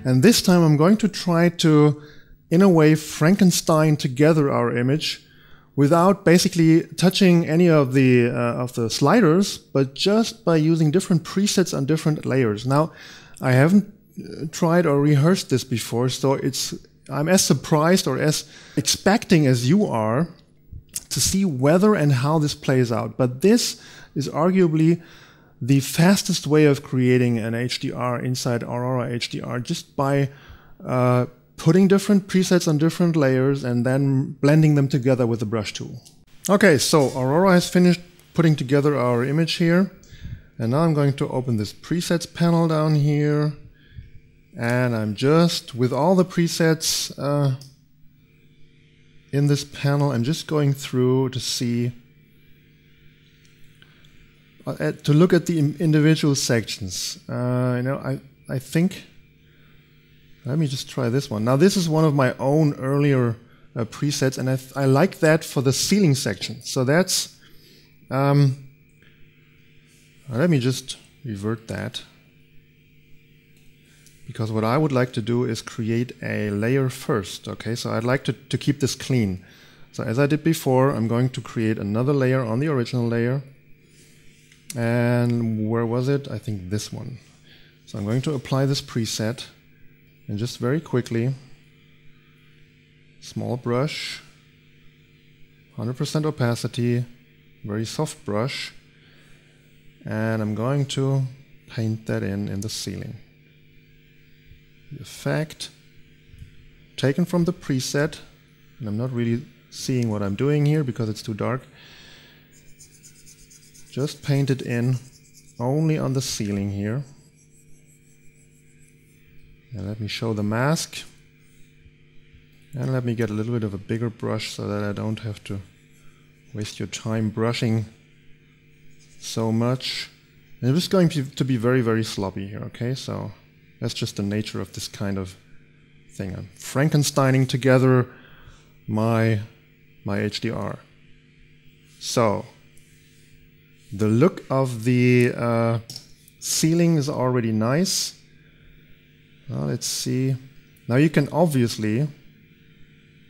And this time I'm going to try to, in a way, Frankenstein together our image without basically touching any of the sliders, but just by using different presets on different layers. Now, I haven't tried or rehearsed this before, so I'm as surprised or as expecting as you are to see whether and how this plays out. But this is arguably the fastest way of creating an HDR inside Aurora HDR, just by putting different presets on different layers and then blending them together with the brush tool. Okay, so Aurora has finished putting together our image here. And now I'm going to open this presets panel down here. And I'm just, with all the presets in this panel, I'm just going through to see, to look at the individual sections. I think, let me just try this one. Now this is one of my own earlier presets, and I like that for the ceiling section. So that's, let me just revert that. Because what I would like to do is create a layer first, okay? So I'd like to keep this clean. So as I did before, I'm going to create another layer on the original layer. And where was it? I think this one. So I'm going to apply this preset, and just very quickly, small brush, 100% opacity, very soft brush, and I'm going to paint that in the ceiling. The effect taken from the preset, and I'm not really seeing what I'm doing here because it's too dark. Just paint it in only on the ceiling here. And let me show the mask. And let me get a little bit of a bigger brush so that I don't have to waste your time brushing so much. And it's going to be very, very sloppy here, okay? So that's just the nature of this kind of thing. I'm Frankensteining together my HDR. So the look of the ceiling is already nice. Now let's see. Now you can obviously,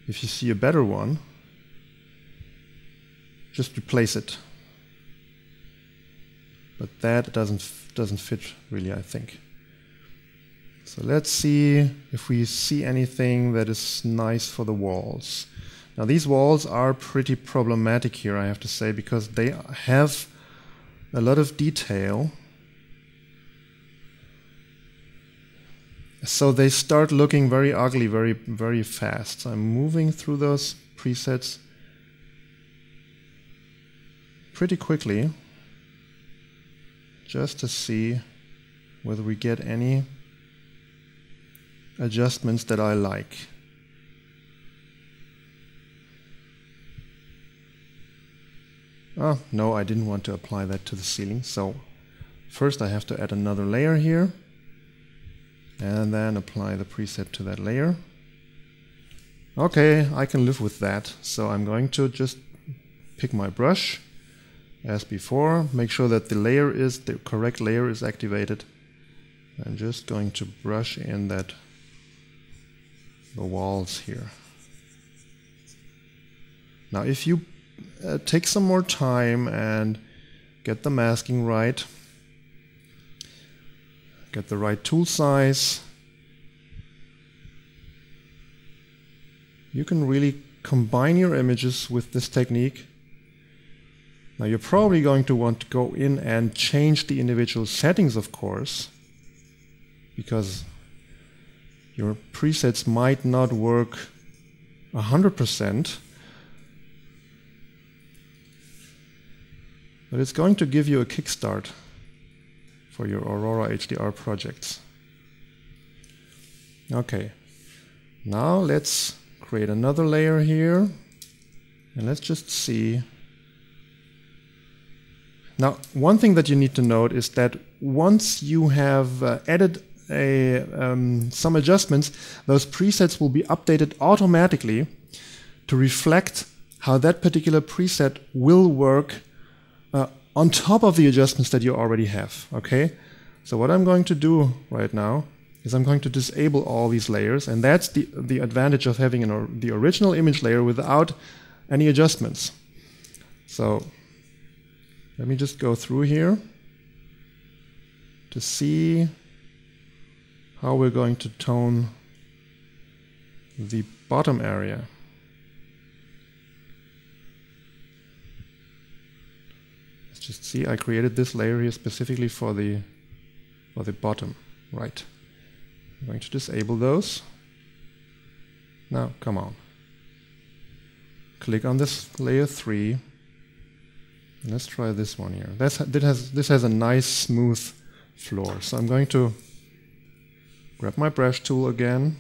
if you see a better one, just replace it. But that doesn't fit really, I think. So let's see if we see anything that is nice for the walls. Now these walls are pretty problematic here, I have to say, because they have a lot of detail. So they start looking very ugly very, very fast. So I'm moving through those presets pretty quickly, just to see whether we get any adjustments that I like. Oh, no, I didn't want to apply that to the ceiling. So first I have to add another layer here, and then apply the preset to that layer. Okay, I can live with that. So I'm going to just pick my brush as before, make sure that the correct layer is activated. I'm just going to brush in the walls here. Now if you take some more time and get the masking right, get the right tool size, you can really combine your images with this technique. Now you're probably going to want to go in and change the individual settings, of course, because your presets might not work 100%, but it's going to give you a kickstart for your Aurora HDR projects. Okay, now let's create another layer here, and let's just see. Now, one thing that you need to note is that once you have added some adjustments, those presets will be updated automatically to reflect how that particular preset will work on top of the adjustments that you already have, okay? So what I'm going to do right now is I'm going to disable all these layers, and that's the advantage of having the original image layer without any adjustments. So let me just go through here to see how we're going to tone the bottom area. Let's just see, I created this layer here specifically for the bottom, right? I'm going to disable those. Now, come on. Click on this layer 3. And let's try this one here. This has a nice smooth floor. So I'm going to grab my brush tool again.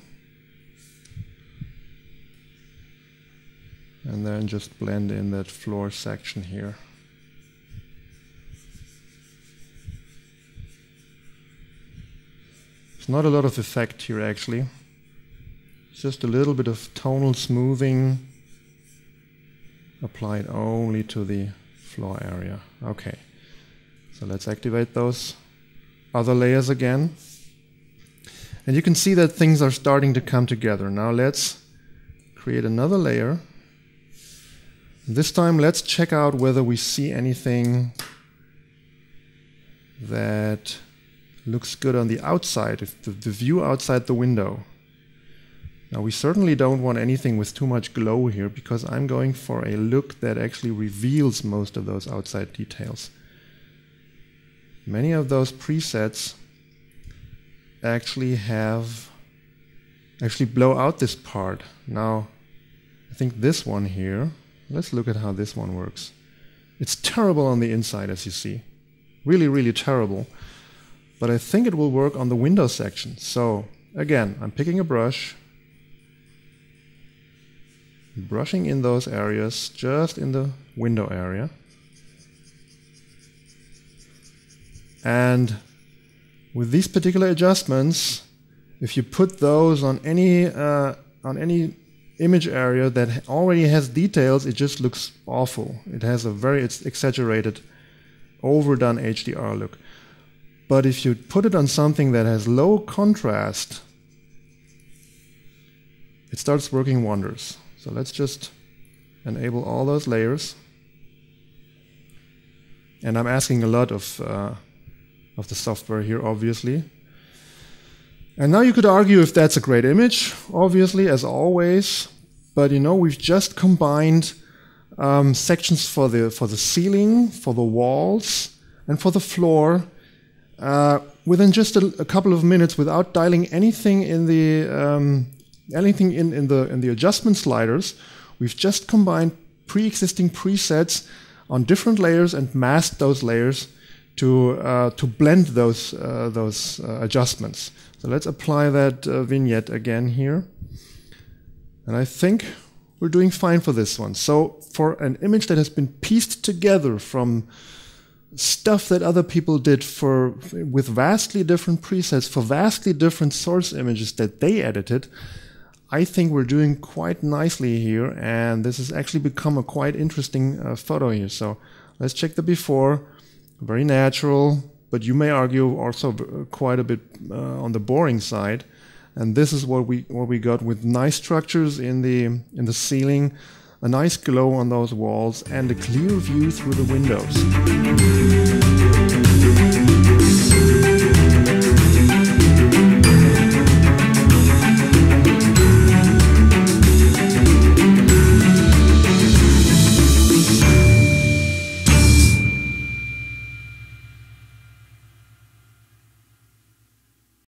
And then just blend in that floor section here. There's not a lot of effect here actually. It's just a little bit of tonal smoothing applied only to the floor area. Okay, so let's activate those other layers again. And you can see that things are starting to come together. Now let's create another layer. This time let's check out whether we see anything that looks good on the outside, if the view outside the window. Now we certainly don't want anything with too much glow here, because I'm going for a look that actually reveals most of those outside details. Many of those presets actually blow out this part. Now I think this one here, let's look at how this one works. It's terrible on the inside, as you see. Really, really terrible. But I think it will work on the window section. So again, I'm picking a brush, brushing in those areas, just in the window area. And with these particular adjustments, if you put those on any image area that already has details, it just looks awful. It has it's exaggerated, overdone HDR look. But if you put it on something that has low contrast, it starts working wonders. So let's just enable all those layers. And I'm asking a lot of the software here, obviously. And now you could argue if that's a great image, obviously, as always. But you know, we've just combined sections for the ceiling, for the walls, and for the floor within just a couple of minutes, without dialing anything in the in the adjustment sliders. We've just combined pre-existing presets on different layers and masked those layers to blend those adjustments. So let's apply that vignette again here. And I think we're doing fine for this one. So for an image that has been pieced together from stuff that other people did with vastly different presets for vastly different source images that they edited, I think we're doing quite nicely here, and this has actually become a quite interesting photo here. So let's check the before. Very natural, but you may argue also quite a bit on the boring side. And this is what we got, with nice structures in the ceiling, a nice glow on those walls, and a clear view through the windows.